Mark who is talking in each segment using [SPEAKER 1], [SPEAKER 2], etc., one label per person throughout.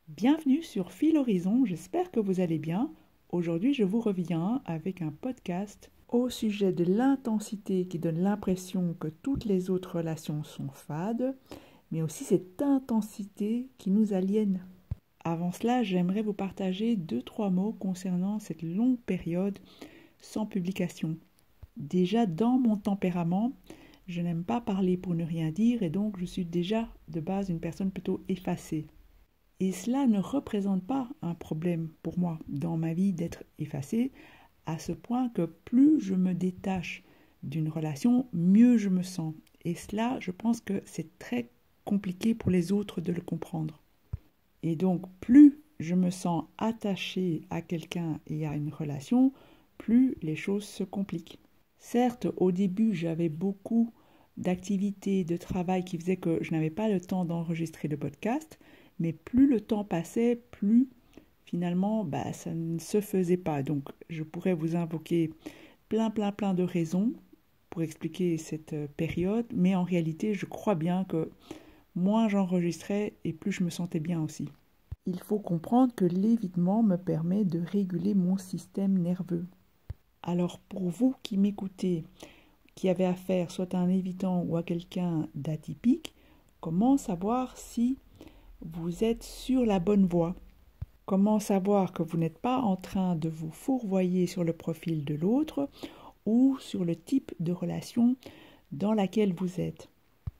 [SPEAKER 1] Bienvenue sur Fil Horizon, j'espère que vous allez bien. Aujourd'hui, je vous reviens avec un podcast au sujet de l'intensité qui donne l'impression que toutes les autres relations sont fades, mais aussi cette intensité qui nous aliène. Avant cela, j'aimerais vous partager 2-3 mots concernant cette longue période sans publication. Déjà, dans mon tempérament, je n'aime pas parler pour ne rien dire et donc je suis déjà de base une personne plutôt effacée. Et cela ne représente pas un problème pour moi dans ma vie d'être effacée, à ce point que plus je me détache d'une relation, mieux je me sens. Et cela, je pense que c'est très compliqué pour les autres de le comprendre. Et donc, plus je me sens attachée à quelqu'un et à une relation, plus les choses se compliquent. Certes, au début, j'avais beaucoup d'activités, de travail qui faisaient que je n'avais pas le temps d'enregistrer le podcast, mais plus le temps passait, plus finalement, ça ne se faisait pas. Donc, je pourrais vous invoquer plein de raisons pour expliquer cette période, mais en réalité, je crois bien que moins j'enregistrais et plus je me sentais bien aussi. Il faut comprendre que l'évitement me permet de réguler mon système nerveux. Alors, pour vous qui m'écoutez, qui avez affaire soit à un évitant ou à quelqu'un d'atypique, comment savoir si vous êtes sur la bonne voie? Comment savoir que vous n'êtes pas en train de vous fourvoyer sur le profil de l'autre ou sur le type de relation dans laquelle vous êtes?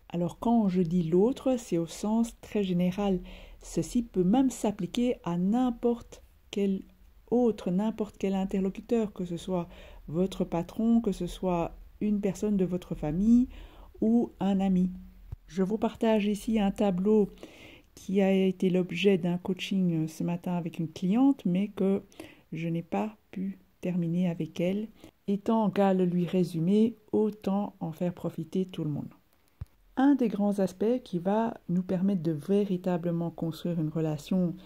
[SPEAKER 1] Alors quand je dis l'autre, c'est au sens très général. Ceci peut même s'appliquer à n'importe quel n'importe quel interlocuteur, que ce soit votre patron, que ce soit une personne de votre famille ou un ami. Je vous partage ici un tableau qui a été l'objet d'un coaching ce matin avec une cliente, mais que je n'ai pas pu terminer avec elle. Étant qu'à le lui résumer, autant en faire profiter tout le monde. Un des grands aspects qui va nous permettre de véritablement construire une relation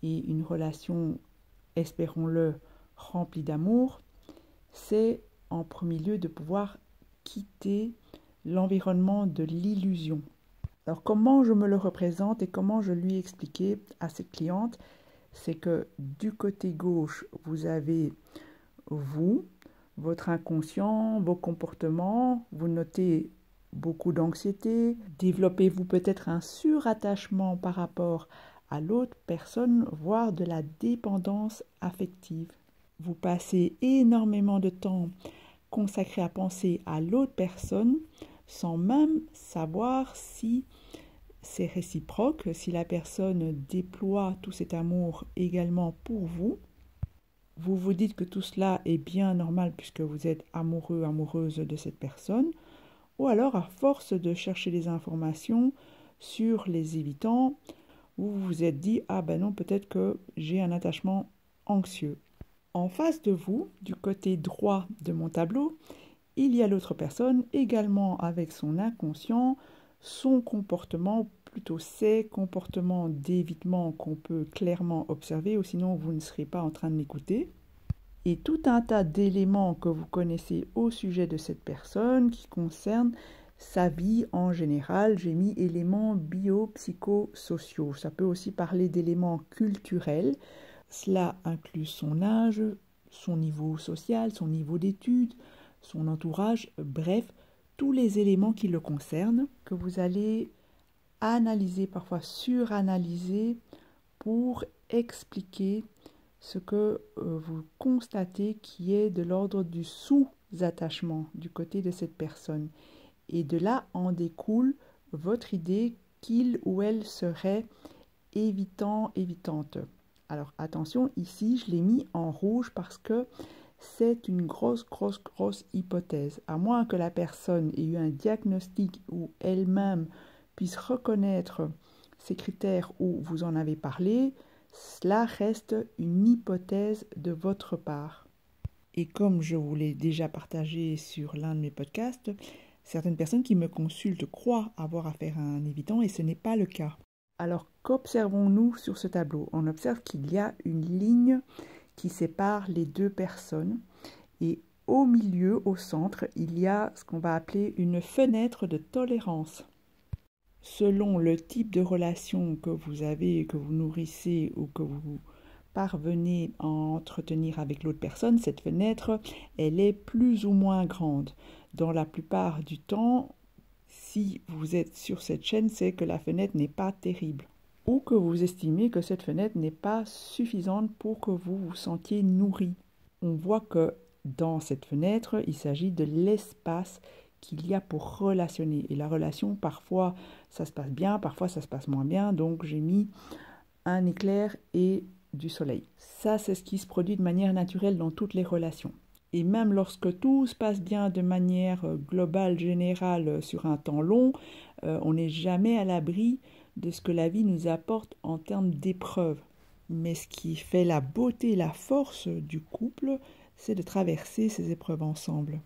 [SPEAKER 1] et une relation, espérons-le, remplie d'amour, c'est en premier lieu de pouvoir quitter l'environnement de l'illusion. Alors comment je me le représente et comment je lui ai expliqué à cette cliente, c'est que du côté gauche, vous avez vous, votre inconscient, vos comportements, vous notez beaucoup d'anxiété, développez-vous peut-être un surattachement par rapport à l'autre personne, voire de la dépendance affective. Vous passez énormément de temps consacré à penser à l'autre personne sans même savoir si c'est réciproque, si la personne déploie tout cet amour également pour vous. Vous vous dites que tout cela est bien normal puisque vous êtes amoureux, amoureuse de cette personne, ou alors à force de chercher des informations sur les évitants, vous vous êtes dit « Ah ben non, peut-être que j'ai un attachement anxieux ». En face de vous, du côté droit de mon tableau, il y a l'autre personne, également avec son inconscient, son comportement, plutôt ses comportements d'évitement qu'on peut clairement observer, ou sinon vous ne serez pas en train de m'écouter. Et tout un tas d'éléments que vous connaissez au sujet de cette personne qui concernent sa vie en général. J'ai mis éléments biopsychosociaux. Ça peut aussi parler d'éléments culturels. Cela inclut son âge, son niveau social, son niveau d'études, son entourage, bref, tous les éléments qui le concernent, que vous allez analyser, parfois suranalyser, pour expliquer ce que vous constatez qui est de l'ordre du sous-attachement du côté de cette personne. Et de là en découle votre idée qu'il ou elle serait évitant, évitante. Alors attention, ici je l'ai mis en rouge parce que c'est une grosse hypothèse. À moins que la personne ait eu un diagnostic ou elle-même puisse reconnaître ces critères où vous en avez parlé, cela reste une hypothèse de votre part. Et comme je vous l'ai déjà partagé sur l'un de mes podcasts, certaines personnes qui me consultent croient avoir affaire à un évitant et ce n'est pas le cas. Alors qu'observons-nous sur ce tableau? On observe qu'il y a une ligne qui sépare les deux personnes et au milieu, au centre, il y a ce qu'on va appeler une fenêtre de tolérance. selon le type de relation que vous avez, que vous nourrissez ou que vous parvenez à entretenir avec l'autre personne, cette fenêtre, elle est plus ou moins grande. Dans la plupart du temps, si vous êtes sur cette chaîne, c'est que la fenêtre n'est pas terrible ou que vous estimez que cette fenêtre n'est pas suffisante pour que vous vous sentiez nourri. On voit que dans cette fenêtre, il s'agit de l'espace qu'il y a pour relationner. Et la relation, parfois, ça se passe bien, parfois, ça se passe moins bien. Donc, j'ai mis un éclair et du soleil. Ça, c'est ce qui se produit de manière naturelle dans toutes les relations. Et même lorsque tout se passe bien de manière globale, générale, sur un temps long, on n'est jamais à l'abri de ce que la vie nous apporte en termes d'épreuves. Mais ce qui fait la beauté et la force du couple, c'est de traverser ces épreuves ensemble.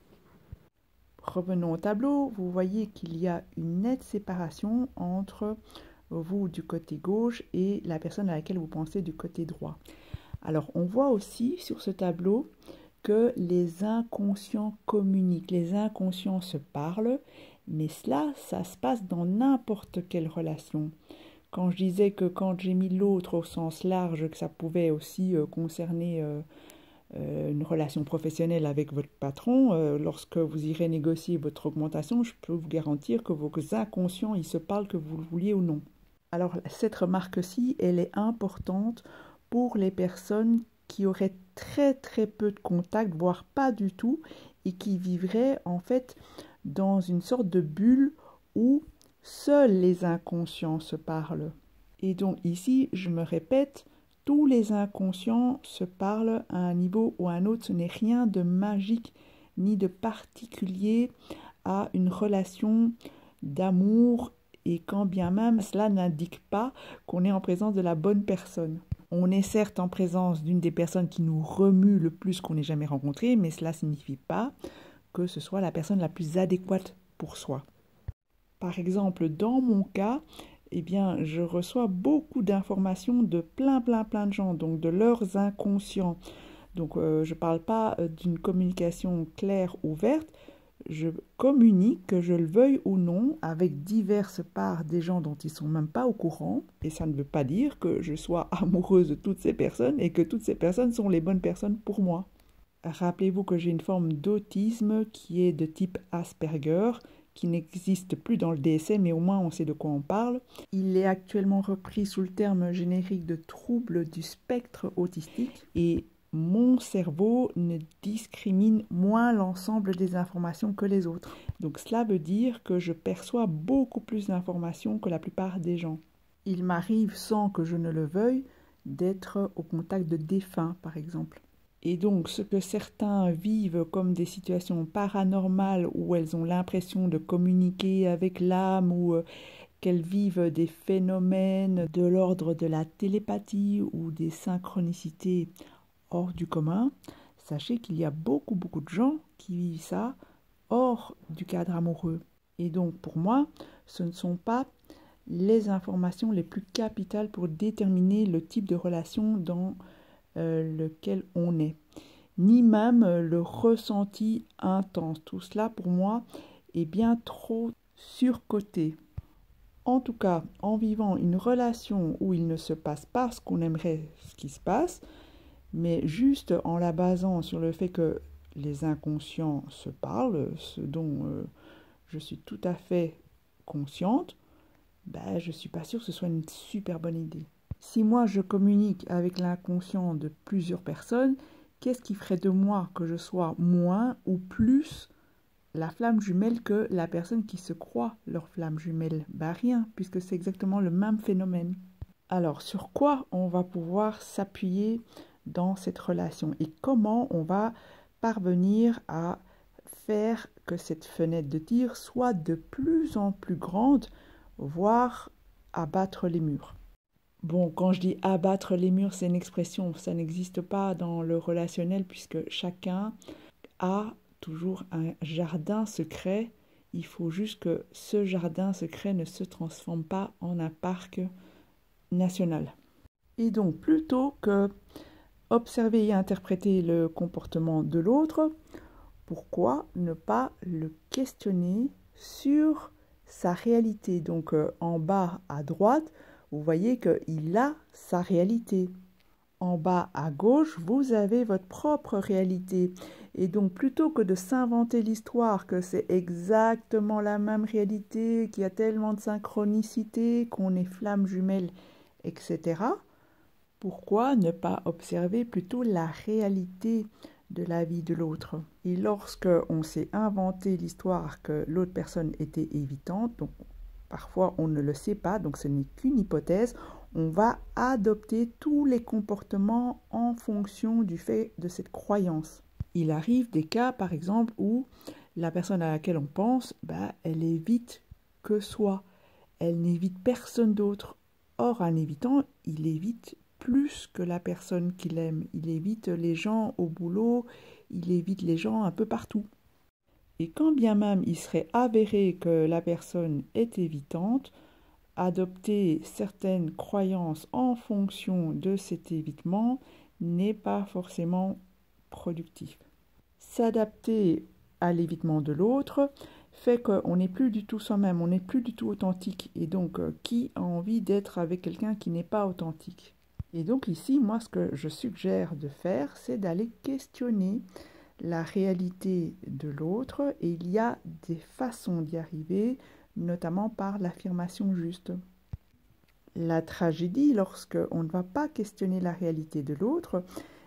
[SPEAKER 1] Revenons au tableau, vous voyez qu'il y a une nette séparation entre vous du côté gauche et la personne à laquelle vous pensez du côté droit. Alors on voit aussi sur ce tableau que les inconscients communiquent, les inconscients se parlent, mais cela, ça se passe dans n'importe quelle relation. Quand je disais que quand j'ai mis l'autre au sens large, que ça pouvait aussi concerner une relation professionnelle avec votre patron, lorsque vous irez négocier votre augmentation, je peux vous garantir que vos inconscients, ils se parlent que vous le vouliez ou non. Alors cette remarque-ci, elle est importante pour les personnes qui auraient très très peu de contact, voire pas du tout, et qui vivraient en fait dans une sorte de bulle où seuls les inconscients se parlent. Et donc ici, je me répète, tous les inconscients se parlent à un niveau ou à un autre. Ce n'est rien de magique ni de particulier à une relation d'amour, et quand bien même cela n'indique pas qu'on est en présence de la bonne personne. On est certes en présence d'une des personnes qui nous remue le plus qu'on ait jamais rencontrée, mais cela ne signifie pas que ce soit la personne la plus adéquate pour soi. Par exemple, dans mon cas, eh bien, je reçois beaucoup d'informations de plein de gens, donc de leurs inconscients. Donc, je ne parle pas d'une communication claire, ouverte. Je communique, que je le veuille ou non, avec diverses parts des gens dont ils ne sont même pas au courant. Et ça ne veut pas dire que je sois amoureuse de toutes ces personnes et que toutes ces personnes sont les bonnes personnes pour moi. Rappelez-vous que j'ai une forme d'autisme qui est de type Asperger, qui n'existe plus dans le DSM, mais au moins on sait de quoi on parle. Il est actuellement repris sous le terme générique de trouble du spectre autistique, et mon cerveau ne discrimine moins l'ensemble des informations que les autres. Donc cela veut dire que je perçois beaucoup plus d'informations que la plupart des gens. Il m'arrive, sans que je ne le veuille, d'être au contact de défunts, par exemple. Et donc, ce que certains vivent comme des situations paranormales où elles ont l'impression de communiquer avec l'âme ou qu'elles vivent des phénomènes de l'ordre de la télépathie ou des synchronicités hors du commun, sachez qu'il y a beaucoup de gens qui vivent ça hors du cadre amoureux. Et donc, pour moi, ce ne sont pas les informations les plus capitales pour déterminer le type de relation dans lequel on est, ni même le ressenti intense. Tout cela, pour moi, est bien trop surcoté. En tout cas, en vivant une relation où il ne se passe pas ce qu'on aimerait ce qui se passe, mais juste en la basant sur le fait que les inconscients se parlent, ce dont je suis tout à fait consciente, je ne suis pas sûre que ce soit une super bonne idée. Si moi je communique avec l'inconscient de plusieurs personnes, qu'est-ce qui ferait de moi que je sois moins ou plus la flamme jumelle que la personne qui se croit leur flamme jumelle? Rien, puisque c'est exactement le même phénomène. Alors, sur quoi on va pouvoir s'appuyer dans cette relation et comment on va parvenir à faire que cette fenêtre de tir soit de plus en plus grande, voire abattre les murs? Bon, quand je dis abattre les murs, c'est une expression, ça n'existe pas dans le relationnel puisque chacun a toujours un jardin secret. Il faut juste que ce jardin secret ne se transforme pas en un parc national. Et donc, plutôt que observer et interpréter le comportement de l'autre, pourquoi ne pas le questionner sur sa réalité. Donc en bas à droite, vous voyez qu'il a sa réalité. En bas à gauche, vous avez votre propre réalité. Et donc, plutôt que de s'inventer l'histoire, que c'est exactement la même réalité, qu'il y a tellement de synchronicité, qu'on est flammes jumelles, etc., pourquoi ne pas observer plutôt la réalité de la vie de l'autre? Et lorsque on s'est inventé l'histoire que l'autre personne était évitante, donc parfois on ne le sait pas, donc ce n'est qu'une hypothèse, on va adopter tous les comportements en fonction du fait de cette croyance. Il arrive des cas, par exemple, où la personne à laquelle on pense, elle évite que soi. Elle n'évite personne d'autre. Or, en évitant, il évite plus que la personne qu'il aime. Il évite les gens au boulot, il évite les gens un peu partout. Et quand bien même il serait avéré que la personne est évitante, adopter certaines croyances en fonction de cet évitement n'est pas forcément productif. S'adapter à l'évitement de l'autre fait qu'on n'est plus du tout soi-même, on n'est plus du tout authentique. Et donc, qui a envie d'être avec quelqu'un qui n'est pas authentique? Et donc ici, moi, ce que je suggère de faire, c'est d'aller questionner la réalité de l'autre. Et il y a des façons d'y arriver, notamment par l'affirmation juste. La tragédie, lorsque on ne va pas questionner la réalité de l'autre,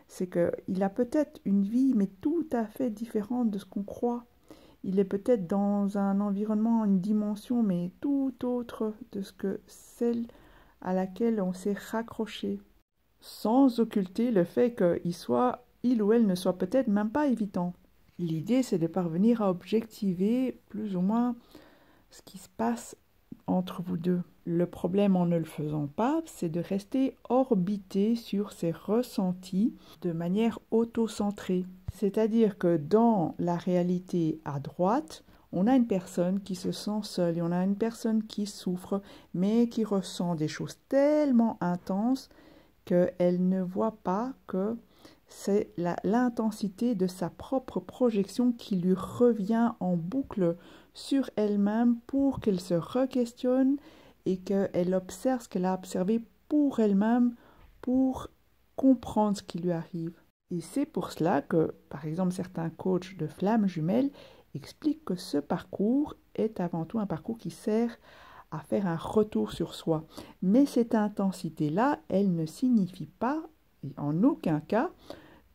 [SPEAKER 1] c'est qu'il a peut-être une vie, mais tout à fait différente de ce qu'on croit. Il est peut-être dans un environnement, une dimension, mais tout autre de ce que celle à laquelle on s'est raccroché, sans occulter le fait il ou elle ne soit peut-être même pas évitant. L'idée, c'est de parvenir à objectiver plus ou moins ce qui se passe entre vous deux. Le problème en ne le faisant pas, c'est de rester orbité sur ses ressentis de manière auto-centrée. C'est-à-dire que dans la réalité à droite, on a une personne qui se sent seule et on a une personne qui souffre, mais qui ressent des choses tellement intenses qu'elle ne voit pas que c'est l'intensité de sa propre projection qui lui revient en boucle sur elle-même pour qu'elle se re-questionne et qu'elle observe ce qu'elle a observé pour elle-même, pour comprendre ce qui lui arrive. Et c'est pour cela que, par exemple, certains coachs de flammes jumelles expliquent que ce parcours est avant tout un parcours qui sert à faire un retour sur soi. Mais cette intensité-là, elle ne signifie pas, et en aucun cas,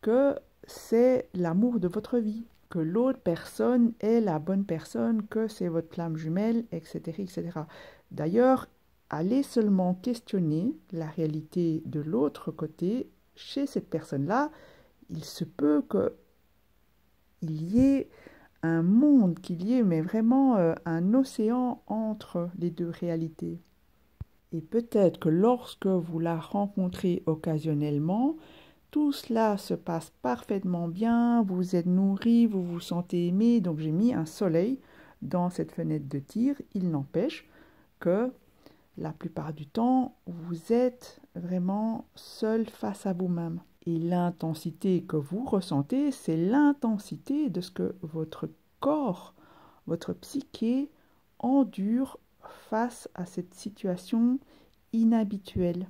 [SPEAKER 1] que c'est l'amour de votre vie, que l'autre personne est la bonne personne, que c'est votre flamme jumelle, etc., etc. D'ailleurs, allez seulement questionner la réalité de l'autre côté. Chez cette personne-là, il se peut qu'il y ait un monde, qu'il y ait mais vraiment un océan entre les deux réalités. Et peut-être que lorsque vous la rencontrez occasionnellement, tout cela se passe parfaitement bien, vous êtes nourri, vous vous sentez aimé, donc j'ai mis un soleil dans cette fenêtre de tir. Il n'empêche que la plupart du temps, vous êtes vraiment seul face à vous-même. Et l'intensité que vous ressentez, c'est l'intensité de ce que votre corps, votre psyché endure face à cette situation inhabituelle.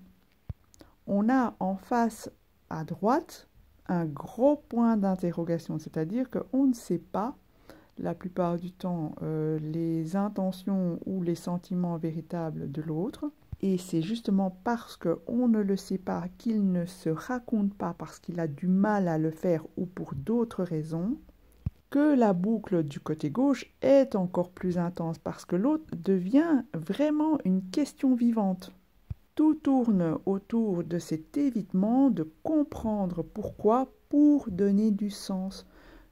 [SPEAKER 1] On a en face à droite un gros point d'interrogation, c'est-à-dire qu'on ne sait pas la plupart du temps les intentions ou les sentiments véritables de l'autre. Et c'est justement parce qu'on ne le sait pas, qu'il ne se raconte pas parce qu'il a du mal à le faire ou pour d'autres raisons, que la boucle du côté gauche est encore plus intense parce que l'autre devient vraiment une question vivante. Tout tourne autour de cet évitement de comprendre pourquoi pour donner du sens.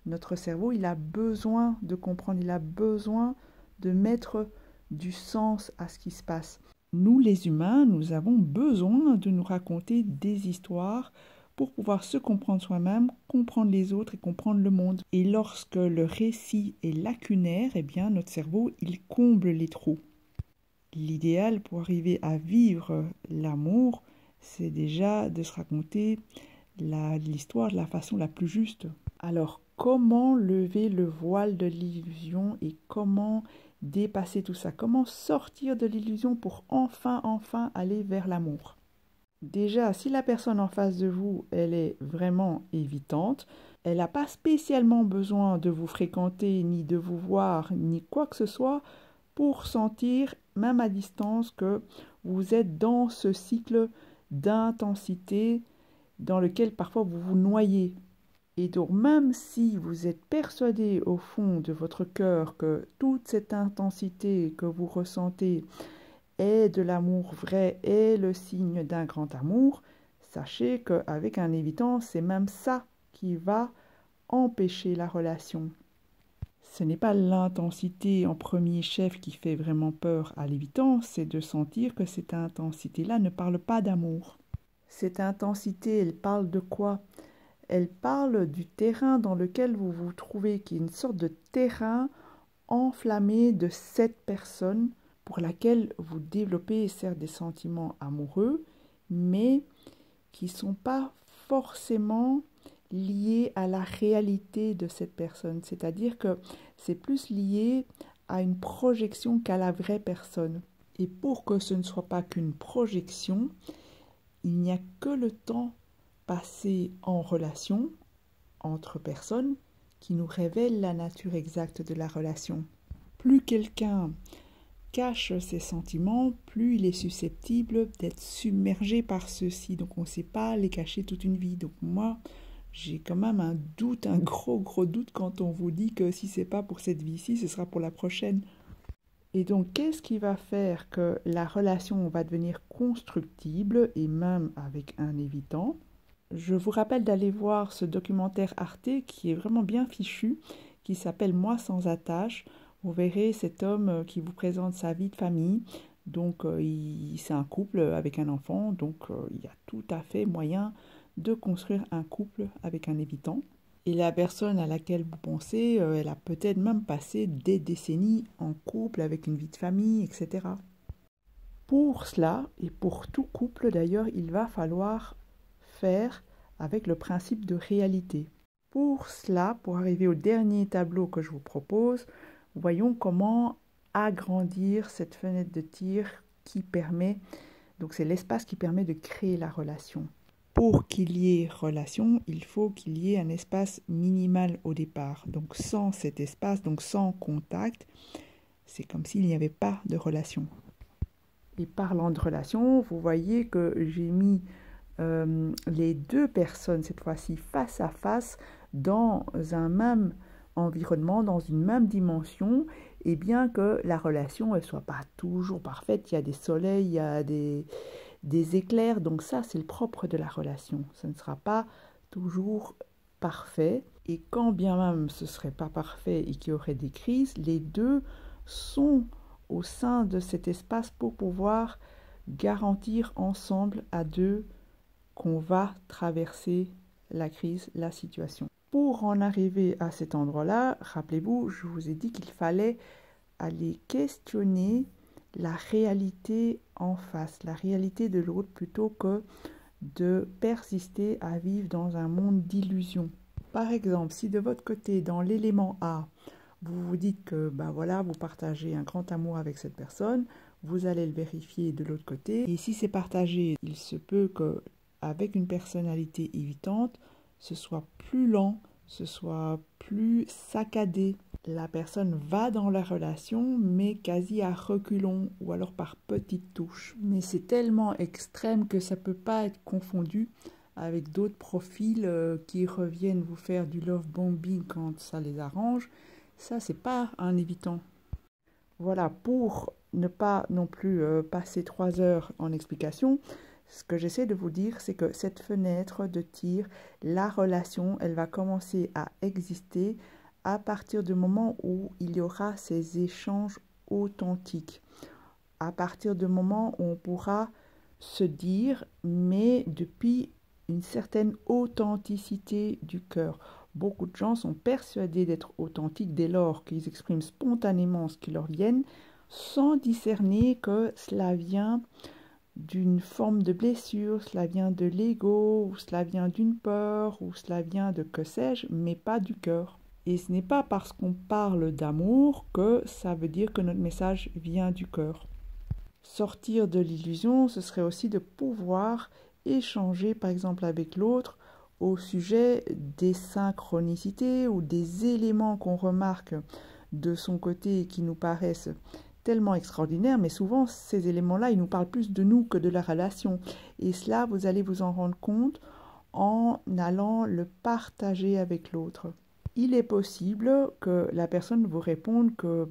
[SPEAKER 1] Notre cerveau, il a besoin de comprendre, il a besoin de mettre du sens à ce qui se passe. Nous, les humains, nous avons besoin de nous raconter des histoires pour pouvoir se comprendre soi-même, comprendre les autres et comprendre le monde. Et lorsque le récit est lacunaire, eh bien, notre cerveau, il comble les trous. L'idéal pour arriver à vivre l'amour, c'est déjà de se raconter l'histoire de la façon la plus juste. Alors, comment lever le voile de l'illusion et comment dépasser tout ça? Comment sortir de l'illusion pour enfin aller vers l'amour? Déjà, si la personne en face de vous, elle est vraiment évitante, elle n'a pas spécialement besoin de vous fréquenter, ni de vous voir, ni quoi que ce soit, pour sentir, même à distance, que vous êtes dans ce cycle d'intensité dans lequel parfois vous vous noyez. Et donc, même si vous êtes persuadé au fond de votre cœur que toute cette intensité que vous ressentez est de l'amour vrai, est le signe d'un grand amour, sachez qu'avec un évitant, c'est même ça qui va empêcher la relation. Ce n'est pas l'intensité en premier chef qui fait vraiment peur à l'évitant, c'est de sentir que cette intensité-là ne parle pas d'amour. Cette intensité, elle parle de quoi? Elle parle du terrain dans lequel vous vous trouvez, qui est une sorte de terrain enflammé de cette personne pour laquelle vous développez certes des sentiments amoureux, mais qui ne sont pas forcément liés à la réalité de cette personne. C'est-à-dire que c'est plus lié à une projection qu'à la vraie personne. Et pour que ce ne soit pas qu'une projection, il n'y a que le temps passé en relation entre personnes qui nous révèle la nature exacte de la relation. Plus quelqu'un cache ses sentiments, plus il est susceptible d'être submergé par ceux-ci. Donc on ne sait pas les cacher toute une vie. Donc moi, j'ai quand même un doute, un gros doute quand on vous dit que si ce n'est pas pour cette vie-ci, ce sera pour la prochaine. Et donc, qu'est-ce qui va faire que la relation va devenir constructible et même avec un évitant? Je vous rappelle d'aller voir ce documentaire Arte qui est vraiment bien fichu, qui s'appelle Moi sans attache. Vous verrez cet homme qui vous présente sa vie de famille. Donc, c'est un couple avec un enfant. Donc, il y a tout à fait moyen de construire un couple avec un évitant. Et la personne à laquelle vous pensez, elle a peut-être même passé des décennies en couple avec une vie de famille, etc. Pour cela, et pour tout couple d'ailleurs, il va falloir faire avec le principe de réalité. Pour cela, pour arriver au dernier tableau que je vous propose, voyons comment agrandir cette fenêtre de tir qui permet, donc c'est l'espace qui permet de créer la relation. Pour qu'il y ait relation, il faut qu'il y ait un espace minimal au départ. Donc sans cet espace, donc sans contact, c'est comme s'il n'y avait pas de relation. Et parlant de relation, vous voyez que j'ai mis les deux personnes, cette fois-ci face à face, dans un même environnement, dans une même dimension, et bien que la relation ne soit pas toujours parfaite, il y a des soleils, il y a des éclairs, donc ça c'est le propre de la relation. Ce ne sera pas toujours parfait, et quand bien même ce ne serait pas parfait et qu'il y aurait des crises, les deux sont au sein de cet espace pour pouvoir garantir ensemble à deux qu'on va traverser la crise, la situation. Pour en arriver à cet endroit-là, rappelez-vous, je vous ai dit qu'il fallait aller questionner la réalité en face, la réalité de l'autre, plutôt que de persister à vivre dans un monde d'illusions. Par exemple, si de votre côté, dans l'élément A, vous vous dites que voilà, vous partagez un grand amour avec cette personne, vous allez le vérifier de l'autre côté. Et si c'est partagé, il se peut que avec une personnalité évitante, ce soit plus lent, ce soit plus saccadé. La personne va dans la relation, mais quasi à reculons ou alors par petites touches. Mais c'est tellement extrême que ça ne peut pas être confondu avec d'autres profils qui reviennent vous faire du love bombing quand ça les arrange. Ça, c'est pas un évitant. Voilà, pour ne pas non plus passer 3 heures en explication, ce que j'essaie de vous dire, c'est que cette fenêtre de tir, la relation, elle va commencer à exister à partir du moment où il y aura ces échanges authentiques. À partir du moment où on pourra se dire, mais depuis une certaine authenticité du cœur. Beaucoup de gens sont persuadés d'être authentiques dès lors qu'ils expriment spontanément ce qui leur vient, sans discerner que cela vient d'une forme de blessure, cela vient de l'ego, ou cela vient d'une peur, ou cela vient de que sais-je, mais pas du cœur. Et ce n'est pas parce qu'on parle d'amour que ça veut dire que notre message vient du cœur. Sortir de l'illusion, ce serait aussi de pouvoir échanger par exemple avec l'autre au sujet des synchronicités ou des éléments qu'on remarque de son côté et qui nous paraissent tellement extraordinaires, mais souvent ces éléments-là, ils nous parlent plus de nous que de la relation. Et cela, vous allez vous en rendre compte en allant le partager avec l'autre. Il est possible que la personne vous réponde que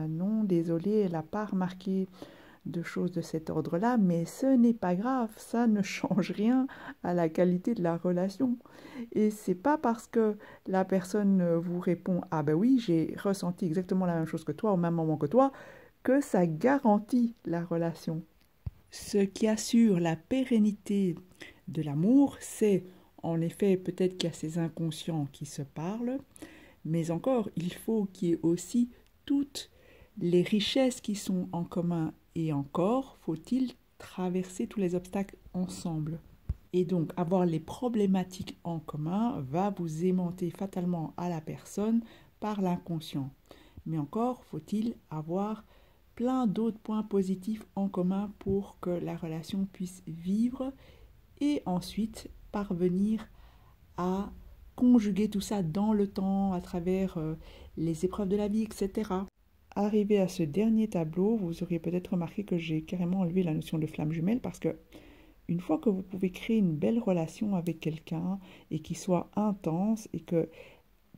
[SPEAKER 1] non, désolé, elle n'a pas remarqué de choses de cet ordre-là, mais ce n'est pas grave, ça ne change rien à la qualité de la relation. Et c'est pas parce que la personne vous répond « Ah ben oui, j'ai ressenti exactement la même chose que toi au même moment que toi », que ça garantit la relation. Ce qui assure la pérennité de l'amour, c'est en effet peut-être qu'il y a ces inconscients qui se parlent, mais encore, il faut qu'il y ait aussi toutes les richesses qui sont en commun. Et encore, faut-il traverser tous les obstacles ensemble. Et donc, avoir les problématiques en commun va vous aimanter fatalement à la personne par l'inconscient. Mais encore, faut-il avoir plein d'autres points positifs en commun pour que la relation puisse vivre et ensuite parvenir à conjuguer tout ça dans le temps à travers les épreuves de la vie, etc. Arrivé à ce dernier tableau, vous auriez peut-être remarqué que j'ai carrément enlevé la notion de flamme jumelle parce que une fois que vous pouvez créer une belle relation avec quelqu'un et qui soit intense et que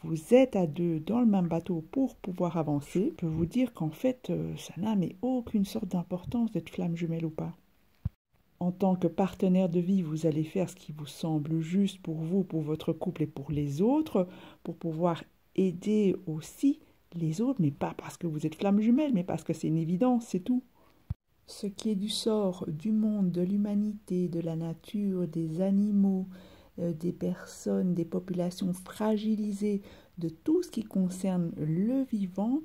[SPEAKER 1] vous êtes à deux dans le même bateau pour pouvoir avancer, je peux vous dire qu'en fait, ça n'a mais aucune sorte d'importance d'être flamme jumelle ou pas. En tant que partenaire de vie, vous allez faire ce qui vous semble juste pour vous, pour votre couple et pour les autres, pour pouvoir aider aussi les autres, mais pas parce que vous êtes flamme jumelle, mais parce que c'est une évidence, c'est tout. Ce qui est du sort du monde, de l'humanité, de la nature, des animaux, des personnes, des populations fragilisées, de tout ce qui concerne le vivant,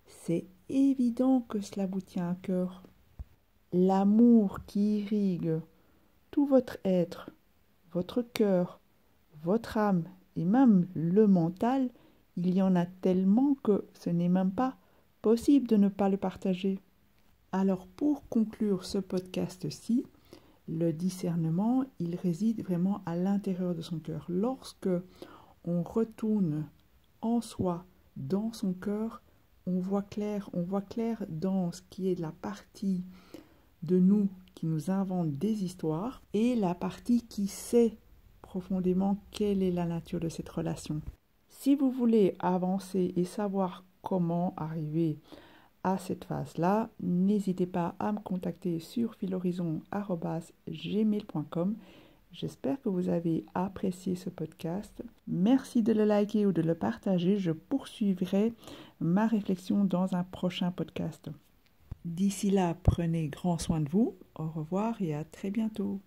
[SPEAKER 1] c'est évident que cela vous tient à cœur. L'amour qui irrigue tout votre être, votre cœur, votre âme et même le mental, il y en a tellement que ce n'est même pas possible de ne pas le partager. Alors pour conclure ce podcast-ci, le discernement, il réside vraiment à l'intérieur de son cœur. Lorsque on retourne en soi, dans son cœur, on voit clair dans ce qui est la partie de nous qui nous invente des histoires et la partie qui sait profondément quelle est la nature de cette relation. Si vous voulez avancer et savoir comment arriver à cette phase-là, n'hésitez pas à me contacter sur filhorizon@gmail.com. J'espère que vous avez apprécié ce podcast. Merci de le liker ou de le partager. Je poursuivrai ma réflexion dans un prochain podcast. D'ici là, prenez grand soin de vous. Au revoir et à très bientôt.